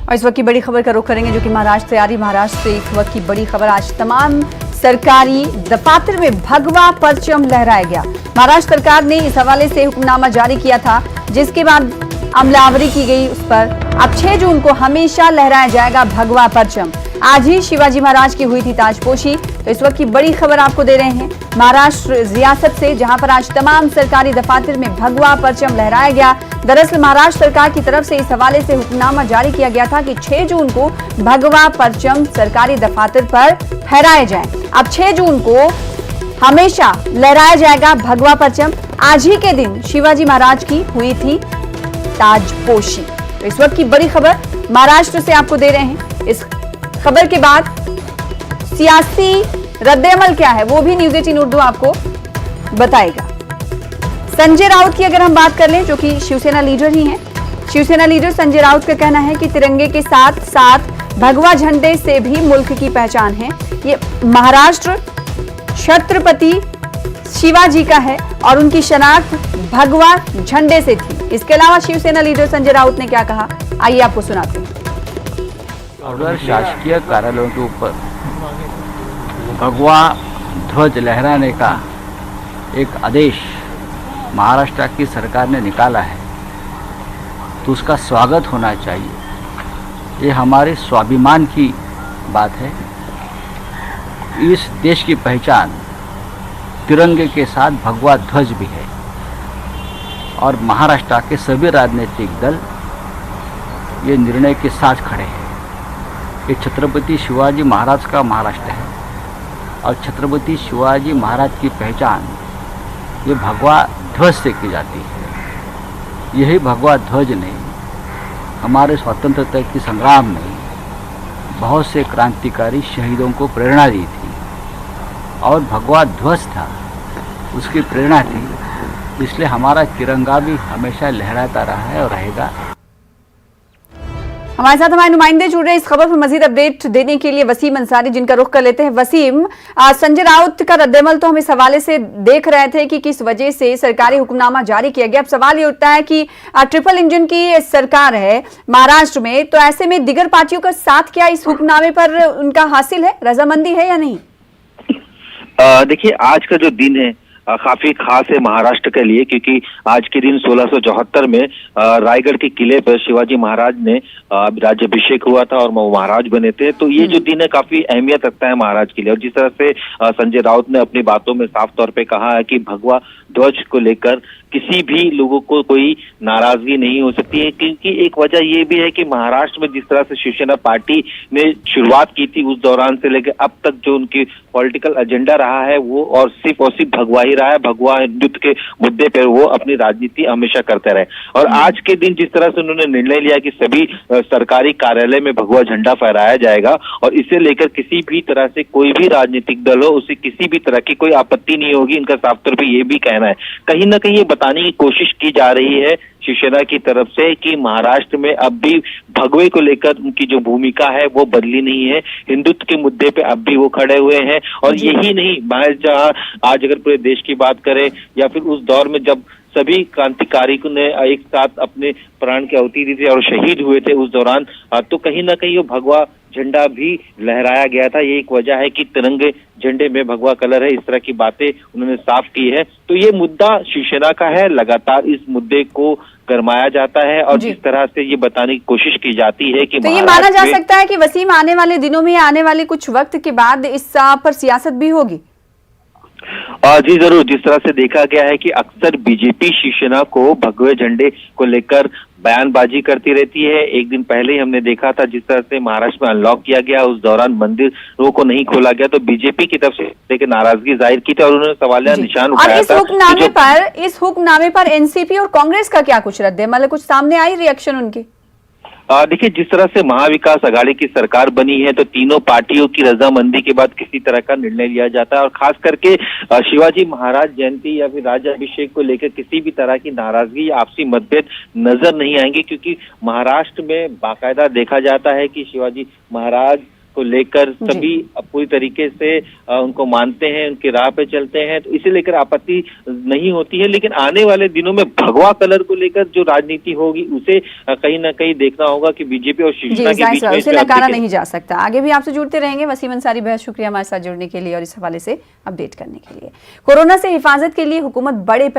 और इस वक्त की बड़ी खबर का रुख करेंगे जो कि महाराष्ट्र से आ रही। महाराष्ट्र से इस वक्त की बड़ी खबर, आज तमाम सरकारी दफातर में भगवा परचम लहराया गया। महाराष्ट्र सरकार ने इस हवाले से हुक्मनामा जारी किया था, जिसके बाद अमलावरी की गई उस पर। अब 6 जून को हमेशा लहराया जाएगा भगवा परचम। आज ही शिवाजी महाराज की हुई थी ताजपोशी। तो इस वक्त की बड़ी खबर आपको दे रहे हैं महाराष्ट्र रियासत से, जहां पर आज तमाम सरकारी दफातर में भगवा परचम लहराया गया। दरअसल महाराष्ट्र सरकार की तरफ से इस हवाले से हुक्मनामा जारी किया गया था कि 6 जून को भगवा परचम सरकारी दफातर पर फहराए जाएं। अब 6 जून को हमेशा लहराया जाएगा भगवा परचम। आज ही के दिन शिवाजी महाराज की हुई थी ताजपोशी। तो इस वक्त की बड़ी खबर महाराष्ट्र से आपको दे रहे हैं। इस खबर के बाद सियासी रद्देअमल क्या है वो भी न्यूज 18 उर्दू आपको बताएगा। संजय राउत की अगर हम बात कर लें, जो कि शिवसेना लीडर ही हैं, शिवसेना लीडर संजय राउत का कहना है कि तिरंगे के साथ साथ भगवा झंडे से भी मुल्क की पहचान है। ये महाराष्ट्र छत्रपति शिवाजी का है और उनकी शनाख्त भगवा झंडे से थी। इसके अलावा शिवसेना लीडर संजय राउत ने क्या कहा, आइए आपको सुनाते हैं। अगर शासकीय कार्यालयों के ऊपर भगवा ध्वज लहराने का एक आदेश महाराष्ट्र की सरकार ने निकाला है तो उसका स्वागत होना चाहिए। ये हमारे स्वाभिमान की बात है। इस देश की पहचान तिरंगे के साथ भगवा ध्वज भी है और महाराष्ट्र के सभी राजनीतिक दल ये निर्णय के साथ खड़े हैं। ये छत्रपति शिवाजी महाराज का महाराष्ट्र है और छत्रपति शिवाजी महाराज की पहचान ये भगवा ध्वज से की जाती है। यही भगवा ध्वज ने हमारे स्वतंत्रता की संग्राम में बहुत से क्रांतिकारी शहीदों को प्रेरणा दी थी और भगवा ध्वज था उसकी प्रेरणा थी, इसलिए हमारा तिरंगा भी हमेशा लहराता रहा है और रहेगा। हमारे साथ हमारे नुमाइंदे जुड़ रहे हैं इस खबर पर मजीद अपडेट देने के लिए। वसीम अंसारी, जिनका रुख कर लेते हैं। वसीम, संजय राउत का रद्देमल तो हम इस हवाले से देख रहे थे कि किस वजह से सरकारी हुक्मनामा जारी किया गया। अब सवाल ये उठता है कि ट्रिपल इंजन की सरकार है महाराष्ट्र में, तो ऐसे में दिगर पार्टियों का साथ क्या इस हुक्मनामे पर उनका हासिल है, रजामंदी है या नहीं? देखिए, आज का जो दिन है काफी खास है महाराष्ट्र के लिए, क्योंकि आज के दिन 1674 में रायगढ़ के किले पर शिवाजी महाराज ने राज्याभिषेक हुआ था और वो महाराज बने थे। तो ये जो दिन है काफी अहमियत रखता है महाराज के लिए। और जिस तरह से संजय राउत ने अपनी बातों में साफ तौर पे कहा है कि भगवा ध्वज को लेकर किसी भी लोगों को कोई नाराजगी नहीं हो सकती है, क्योंकि एक वजह ये भी है कि महाराष्ट्र में जिस तरह से शिवसेना पार्टी ने शुरुआत की थी उस दौरान से लेकर अब तक जो उनकी पॉलिटिकल एजेंडा रहा है वो और सिर्फ भगवा ही रहा है। भगवा हिंदुत्व के मुद्दे पर वो अपनी राजनीति हमेशा करते रहे। और आज के दिन जिस तरह से उन्होंने निर्णय लिया कि सभी सरकारी कार्यालय में भगवा झंडा फहराया जाएगा और इसे लेकर किसी भी तरह से कोई भी राजनीतिक दल हो उसे किसी भी तरह की कोई आपत्ति नहीं होगी, इनका साफ तौर पर ये भी कहना है। कहीं ना कहीं ये बताने की कोशिश की जा रही है शिवसेना की तरफ से कि महाराष्ट्र में अब भी भगवे को लेकर उनकी जो भूमिका है वो बदली नहीं है। हिंदुत्व के मुद्दे पे अब भी वो खड़े हुए हैं। और यही नहीं, जहां आज अगर पूरे देश की बात करें या फिर उस दौर में जब सभी क्रांतिकारी ने एक साथ अपने प्राण की आहुति दी थी और शहीद हुए थे उस दौरान, तो कहीं ना कहीं वो भगवा झंडा भी लहराया गया था। ये एक वजह है कि तिरंगे झंडे में भगवा कलर है, इस तरह की बातें उन्होंने साफ की है। तो ये मुद्दा शिवसेना का है, लगातार इस मुद्दे को गरमाया जाता है और जिस तरह से ये बताने की कोशिश की जाती है कि तो ये माना जा सकता है कि वसीम आने वाले दिनों में, आने वाले कुछ वक्त के बाद इस पर सियासत भी होगी। जी जरूर। जिस तरह से देखा गया है कि अक्सर बीजेपी शिवसेना को भगवे झंडे को लेकर बयानबाजी करती रहती है। एक दिन पहले ही हमने देखा था जिस तरह से महाराष्ट्र में अनलॉक किया गया, उस दौरान मंदिरों को नहीं खोला गया, तो बीजेपी की तरफ से लेकर नाराजगी जाहिर की थी और उन्होंने सवालिया निशान उठाया था। इस हुक्मनामे पर एनसीपी और कांग्रेस का क्या कुछ रद्द-ए-अमल, कुछ सामने आई रिएक्शन उनकी? देखिए, जिस तरह से महाविकास आघाड़ी की सरकार बनी है तो तीनों पार्टियों की रजामंदी के बाद किसी तरह का निर्णय लिया जाता है और खास करके शिवाजी महाराज जयंती या फिर राज्याभिषेक को लेकर किसी भी तरह की नाराजगी या आपसी मतभेद नजर नहीं आएंगे, क्योंकि महाराष्ट्र में बाकायदा देखा जाता है कि शिवाजी महाराज को लेकर जी। सभी पूरी तरीके से उनको मानते हैं, उनकी राह पे चलते हैं, तो इसे लेकर आपत्ति नहीं होती है। लेकिन आने वाले दिनों में भगवा कलर को लेकर जो राजनीति होगी उसे कहीं ना कहीं देखना होगा कि बीजेपी और जी, शिवसेना के बीच में उसे नकारा नहीं जा सकता। आगे भी आपसे जुड़ते रहेंगे। वसीम अंसारी बेहद शुक्रिया हमारे साथ जुड़ने के लिए और इस हवाले से अपडेट करने के लिए। कोरोना से हिफाजत के लिए हुकूमत बड़े